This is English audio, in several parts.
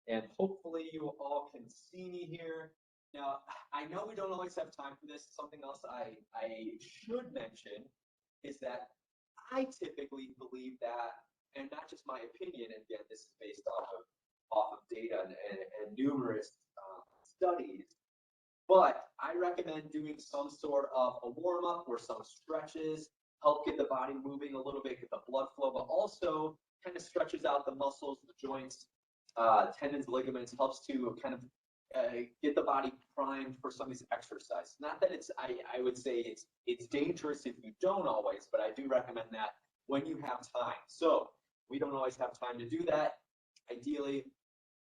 and hopefully you all can see me here. Now, I know we don't always have time for this. Something else I should mention is that I typically believe that, and not just my opinion, and again, this is based off of data and numerous studies, but I recommend doing some sort of a warm up or some stretches, help get the body moving a little bit, get the blood flow, but also kind of stretches out the muscles, the joints, tendons, ligaments, helps to kind of get the body primed for some of these exercises. Not that I would say it's dangerous if you don't always, but I do recommend that when you have time. So we don't always have time to do that. Ideally,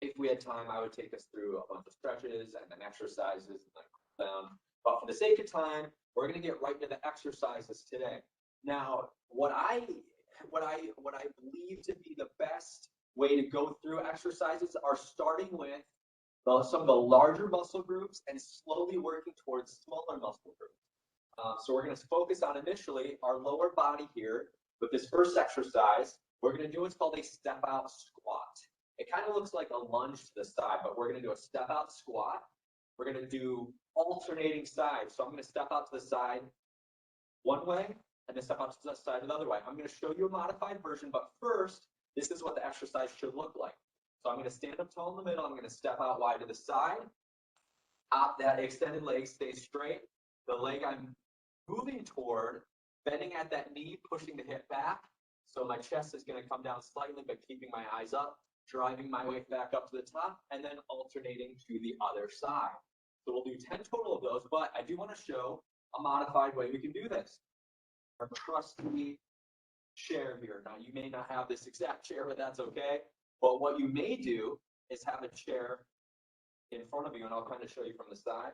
if we had time, I would take us through a bunch of stretches and then exercises and then cool down. But for the sake of time, we're going to get right into the exercises today. Now, what I believe to be the best way to go through exercises are starting with some of the larger muscle groups and slowly working towards smaller muscle groups. So we're going to focus on initially our lower body here with this first exercise. We're going to do what's called a step out squat. It kind of looks like a lunge to the side, but we're going to do a step out squat. We're going to do alternating sides. So I'm going to step out to the side one way and then step out to the side another way. I'm going to show you a modified version, but first, this is what the exercise should look like. So I'm going to stand up tall in the middle. I'm going to step out wide to the side. That extended leg stays straight. The leg I'm moving toward, bending at that knee, pushing the hip back. So my chest is going to come down slightly, but keeping my eyes up, driving my weight back up to the top, and then alternating to the other side. So we'll do 10 total of those, but I do want to show a modified way we can do this. Our trusty chair here. Now, you may not have this exact chair, but that's okay. But what you may do is have a chair in front of you, and I'll kind of show you from the side.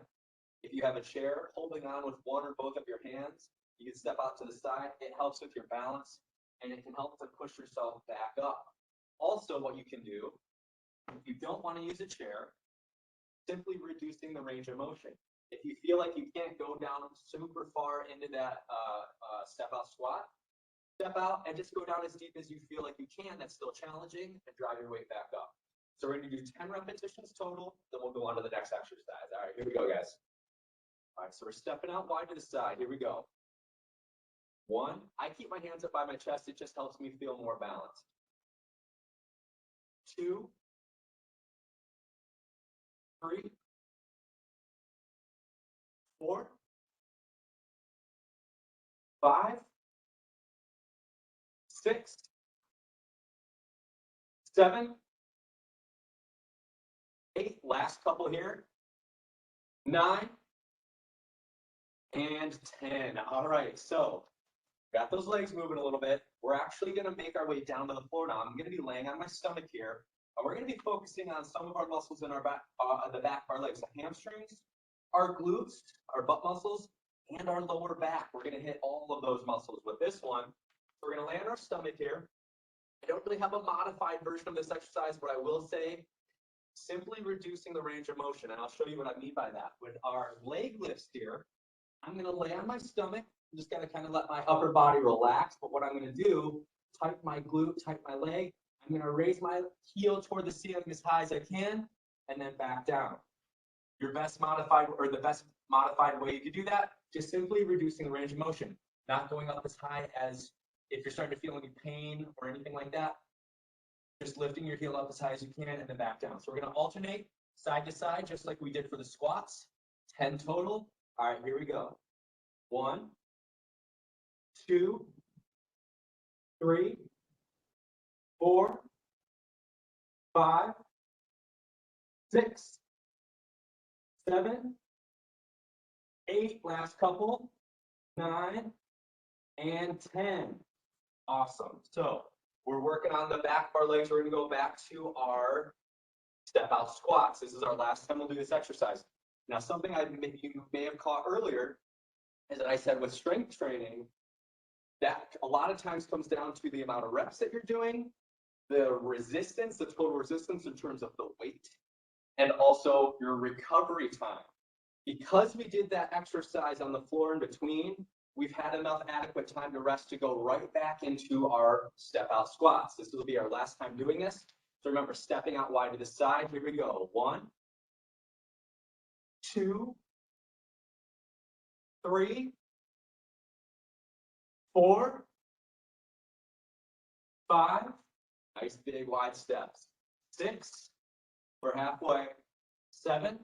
If you have a chair holding on with one or both of your hands, you can step out to the side. It helps with your balance, and it can help to push yourself back up. Also, what you can do, if you don't want to use a chair, simply reducing the range of motion. If you feel like you can't go down super far into that step out squat, step out and just go down as deep as you feel like you can. That's still challenging, and drive your weight back up. So we're going to do 10 repetitions total, then we'll go on to the next exercise. All right, here we go, guys. All right, so we're stepping out wide to the side. Here we go. 1, I keep my hands up by my chest. It just helps me feel more balanced. 2, 3, 4, 5, 6, 7, 8, last couple here, 9, and 10. All right, so got those legs moving a little bit. We're actually going to make our way down to the floor now. I'm going to be laying on my stomach here. We're going to be focusing on some of our muscles in our back, the back of our legs, the hamstrings, our glutes, our butt muscles, and our lower back. We're going to hit all of those muscles with this one. So we're going to lay on our stomach here. I don't really have a modified version of this exercise, but I will say simply reducing the range of motion. And I'll show you what I mean by that. With our leg lifts here, I'm going to lay on my stomach. I'm just going to kind of let my upper body relax. But what I'm going to do, tighten my glute, tighten my leg. I'm going to raise my heel toward the ceiling as high as I can, and then back down. Your best modified, or the best modified way you could do that, just simply reducing the range of motion, not going up as high as if you're starting to feel any pain or anything like that. Just lifting your heel up as high as you can and then back down. So we're going to alternate side to side, just like we did for the squats. 10 total. All right, here we go. 1, 2, 3, 4, 5, 6, 7, 8, last couple, 9, and 10. Awesome. So we're working on the back of our legs. We're going to go back to our step out squats. This is our last time we'll do this exercise. Now, something you may have caught earlier is that I said with strength training, that a lot of times comes down to the amount of reps that you're doing, the resistance, the total resistance in terms of the weight, and also your recovery time. Because we did that exercise on the floor in between, we've had enough adequate time to rest to go right back into our step out squats. This will be our last time doing this. So remember, stepping out wide to the side. Here we go. 1, 2, 3, 4, 5. Nice big wide steps. 6. We're halfway. 7.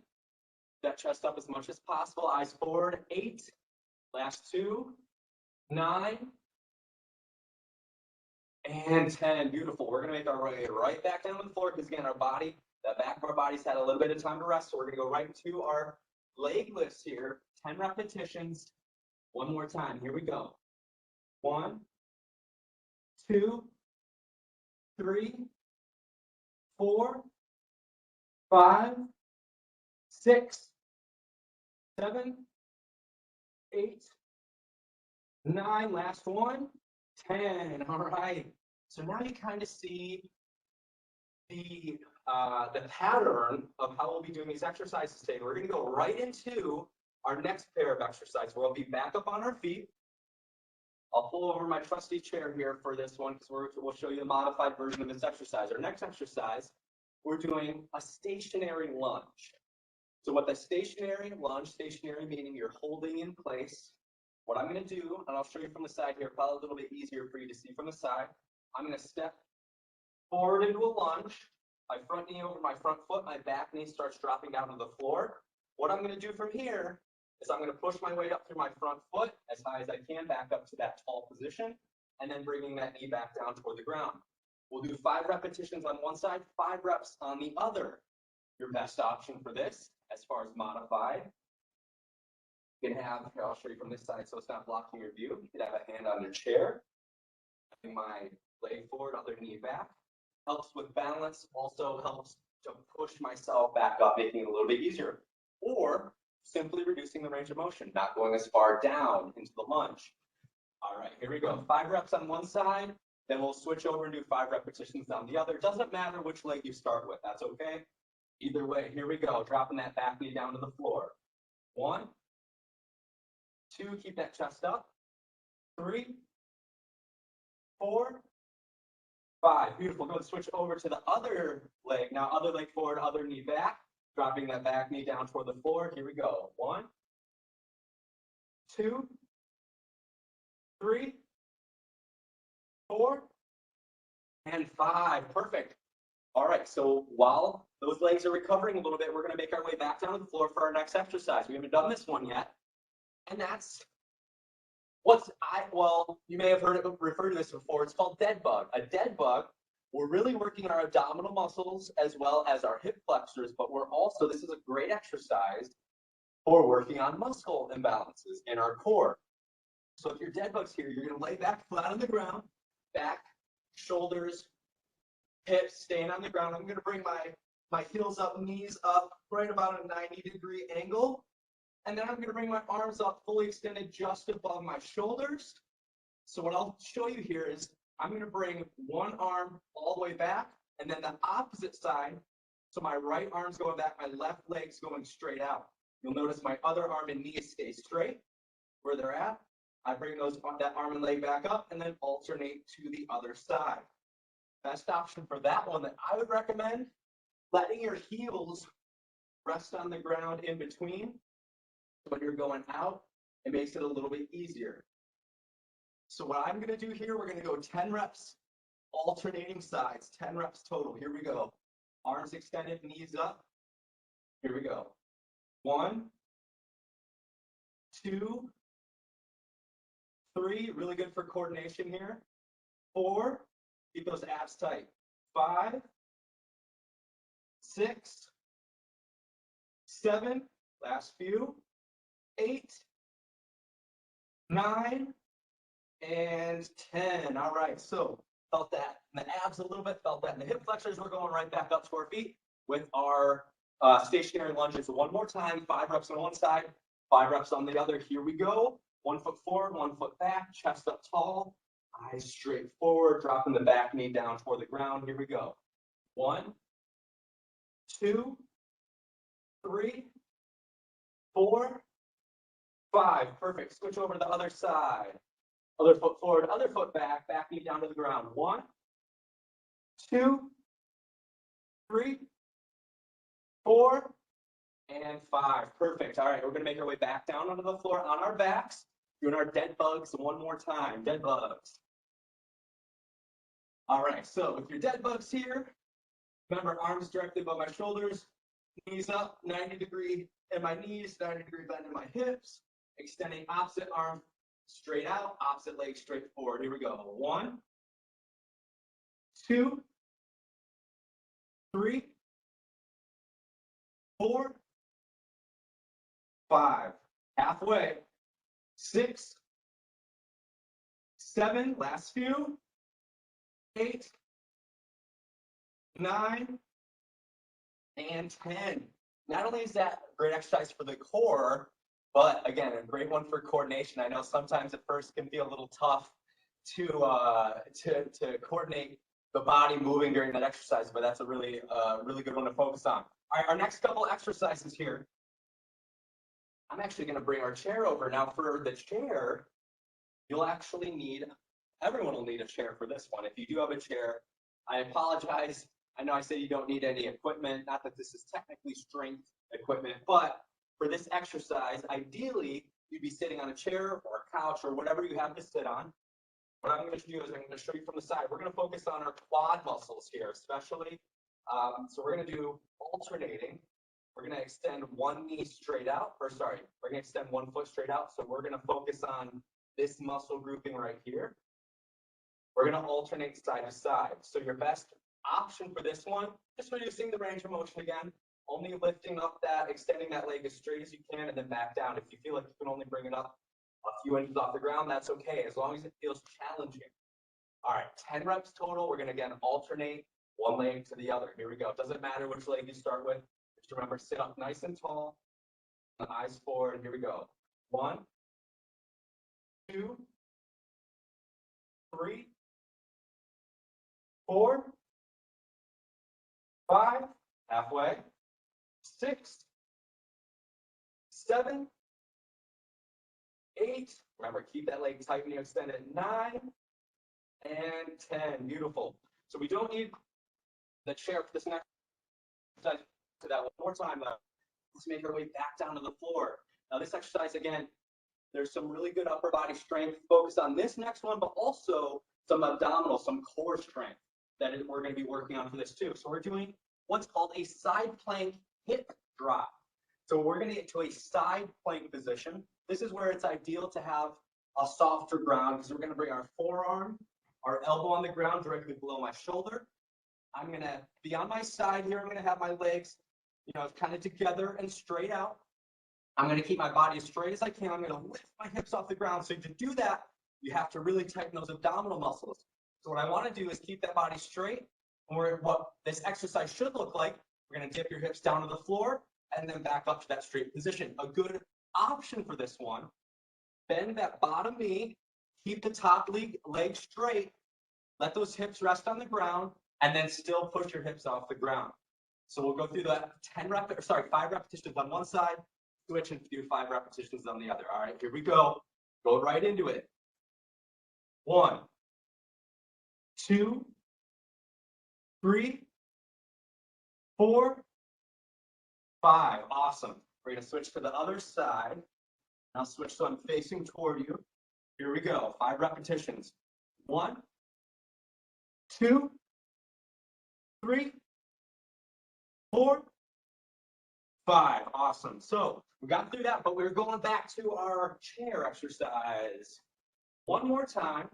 That chest up as much as possible. Eyes forward. 8. Last 2. 9. And 10. Beautiful. We're going to make our way right back down to the floor because, again, the back of our body's had a little bit of time to rest. So we're going to go right into our leg lifts here. 10 repetitions. One more time. Here we go. 1, 2, 3, 4, 5, 6, 7, 8, 9. Last one. 10. All right. So now you kind of see the pattern of how we'll be doing these exercises today. We're going to go right into our next pair of exercises where we'll be back up on our feet. I'll pull over my trusty chair here for this one because we'll show you the modified version of this exercise. Our next exercise, we're doing a stationary lunge. So what the stationary lunge, stationary meaning you're holding in place. What I'm going to do, and I'll show you from the side here, probably a little bit easier for you to see from the side. I'm going to step forward into a lunge. My front knee over my front foot, my back knee starts dropping down to the floor. What I'm going to do from here is I'm going to push my way up through my front foot as high as I can, back up to that tall position, and then bringing that knee back down toward the ground. We'll do 5 repetitions on one side, 5 reps on the other. Your best option for this, as far as modified, you can have, here, I'll show you from this side so it's not blocking your view. You could have a hand on your chair, having my leg forward, other knee back. Helps with balance, also helps to push myself back up, making it a little bit easier. Or simply reducing the range of motion, not going as far down into the lunge. All right, here we go. 5 reps on one side, then we'll switch over and do 5 repetitions on the other. Doesn't matter which leg you start with, that's okay. Either way, here we go. Dropping that back knee down to the floor. 1, 2, keep that chest up. 3, 4, 5. Beautiful. Go and switch over to the other leg. Now, other leg forward, other knee back. Dropping that back knee down toward the floor. Here we go. 1, 2, 3, 4, and 5. Perfect. All right. So while those legs are recovering a little bit, we're going to make our way back down to the floor for our next exercise. We haven't done this one yet. And that's well, you may have heard it referred to this before. It's called dead bug. A dead bug, we're really working our abdominal muscles as well as our hip flexors, but we're also, this is a great exercise for working on muscle imbalances in our core. So if you're dead bugs here, you're going to lay back flat on the ground, back, shoulders, hips staying on the ground. I'm going to bring my heels up, knees up, right about a 90-degree angle. And then I'm going to bring my arms up fully extended just above my shoulders. So what I'll show you here is I'm going to bring one arm all the way back and then the opposite side. So my right arm's going back, my left leg's going straight out. You'll notice my other arm and knees stay straight where they're at. I bring that arm and leg back up and then alternate to the other side. Best option for that one that I would recommend, letting your heels rest on the ground in between. When you're going out, it makes it a little bit easier. So what I'm going to do here, we're going to go 10 reps, alternating sides, 10 reps total. Here we go. Arms extended, knees up. Here we go. 1, 2, 3, really good for coordination here. 4, keep those abs tight. 5, 6, 7, last few. 8, 9, and 10. All right, so felt that in the abs a little bit, felt that in the hip flexors. We're going right back up to our feet with our stationary lunges. One more time, 5 reps on one side, 5 reps on the other. Here we go. 1 foot forward, 1 foot back, chest up tall, eyes straight forward, dropping the back knee down toward the ground. Here we go. 1, 2, 3, 4, 5. Perfect. Switch over to the other side. Other foot forward, other foot back, back knee down to the ground. 1, 2, 3, 4, and 5. Perfect. All right, we're gonna make our way back down onto the floor on our backs, doing our dead bugs one more time. Dead bugs. All right, so with your dead bugs here, remember arms directly above my shoulders, knees up, 90-degree in my knees, 90-degree bend in my hips, extending opposite arm straight out, opposite leg straight forward. Here we go. 1, 2, 3, 4, 5. Halfway. 6, 7, last few. 8, 9, and 10. Not only is that a great exercise for the core, but again, a great one for coordination. I know sometimes at first can be a little tough to coordinate the body moving during that exercise, but that's a really good one to focus on. All right, our next couple exercises here. I'm actually going to bring our chair over. Now for the chair, you'll actually need, everyone will need a chair for this one. If you do have a chair, I apologize. I know I said you don't need any equipment, not that this is technically strength equipment, but for this exercise, ideally, you'd be sitting on a chair or a couch or whatever you have to sit on. What I'm going to do is I'm going to show you from the side. We're going to focus on our quad muscles here, especially. So we're going to do alternating. We're going to extend one knee straight out, or sorry, we're going to extend one foot straight out. So we're going to focus on this muscle grouping right here. We're going to alternate side to side. So your best option for this one, just reducing the range of motion again, only lifting up that, extending that leg as straight as you can, and then back down. If you feel like you can only bring it up a few inches off the ground, that's okay, as long as it feels challenging. All right, 10 reps total. We're going to again alternate one leg to the other. Here we go. It doesn't matter which leg you start with. Just remember, sit up nice and tall, eyes forward. Here we go. 1, 2, 3, 4, 5, halfway, 6, 7, 8. Remember, keep that leg tight when you extend it. 9 and 10. Beautiful. So we don't need the chair for this next exercise. To that one more time. Let's make our way back down to the floor. Now this exercise, again, there's some really good upper body strength. Focus on this next one, but also some abdominal, some core strength that we're going to be working on for this too. So we're doing what's called a side plank hip drop. So we're going to get to a side plank position. This is where it's ideal to have a softer ground because we're going to bring our forearm, our elbow on the ground directly below my shoulder. I'm going to be on my side here. I'm going to have my legs, kind of together and straight out. I'm going to keep my body as straight as I can. I'm going to lift my hips off the ground. So to do that, you have to really tighten those abdominal muscles. So what I want to do is keep that body straight. And what this exercise should look like, we're going to dip your hips down to the floor and then back up to that straight position. A good option for this one, bend that bottom knee, keep the top leg straight, let those hips rest on the ground, and then still push your hips off the ground. So we'll go through that 5 repetitions on one side, switch and do 5 repetitions on the other. All right, here we go. Go right into it. 1, 2, 3, 4, 5. Awesome. We're going to switch to the other side. Now switch so I'm facing toward you. Here we go. 5 repetitions. 1, 2, 3, 4, 5. Awesome. So we got through that, but we're going back to our chair exercise. One more time.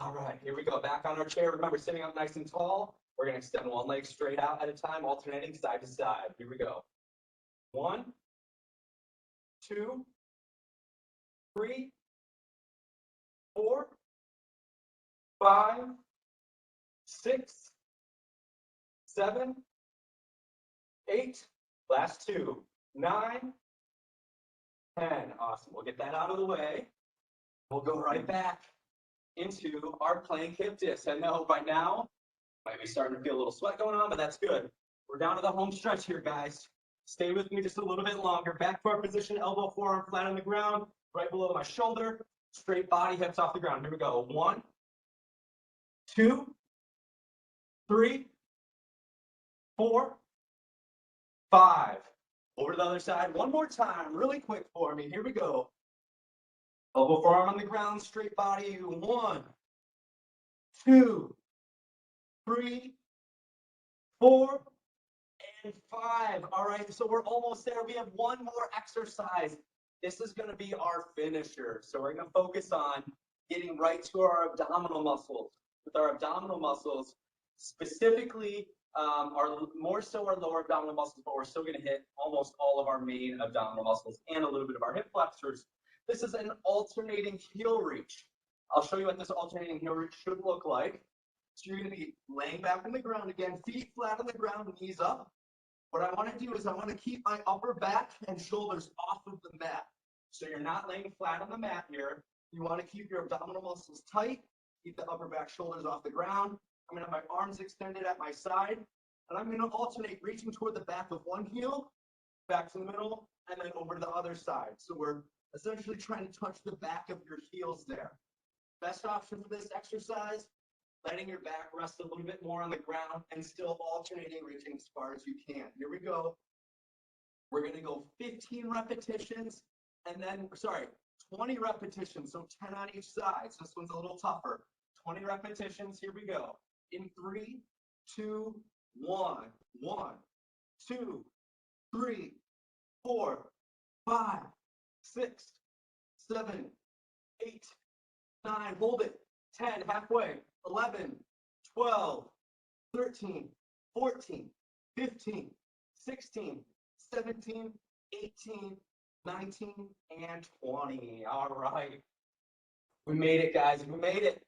All right, here we go. Back on our chair. Remember, sitting up nice and tall. We're going to extend one leg straight out at a time, alternating side to side. Here we go. 1, 2, 3, 4, 5, 6, 7, 8, last 2, 9, 10. Awesome. We'll get that out of the way. We'll go right back into our plank hip dips. I know by now, might be starting to feel a little sweat going on, but that's good. We're down to the home stretch here, guys. Stay with me just a little bit longer. Back to our position, elbow, forearm flat on the ground, right below my shoulder, straight body, hips off the ground. Here we go. 1, 2, 3, 4, 5. Over to the other side. One more time, really quick for me. Here we go. Elbow forearm on the ground, straight body. 1, 2, 3, 4, and 5. All right, so we're almost there. We have one more exercise. This is going to be our finisher. So we're going to focus on getting right to our abdominal muscles. With our abdominal muscles, specifically, more so our lower abdominal muscles, but we're still going to hit almost all of our main abdominal muscles and a little bit of our hip flexors. This is an alternating heel reach. I'll show you what this alternating heel reach should look like. So you're going to be laying back on the ground again, feet flat on the ground, knees up. What I want to do is I want to keep my upper back and shoulders off of the mat. So you're not laying flat on the mat here. You want to keep your abdominal muscles tight, keep the upper back shoulders off the ground. I'm going to have my arms extended at my side, and I'm going to alternate reaching toward the back of one heel, back to the middle, and then over to the other side. So we're essentially trying to touch the back of your heels there. Best option for this exercise, letting your back rest a little bit more on the ground and still alternating, reaching as far as you can. Here we go. We're going to go 15 repetitions and then, 20 repetitions, so 10 on each side. So this one's a little tougher. 20 repetitions, here we go. In 3, 2, 1. 1, 2, 3, 4, 5, 6, 7, 8, 9. Hold it. 10, halfway. 11, 12, 13, 14, 15, 16, 17, 18, 19, and 20. All right. We made it, guys. We made it.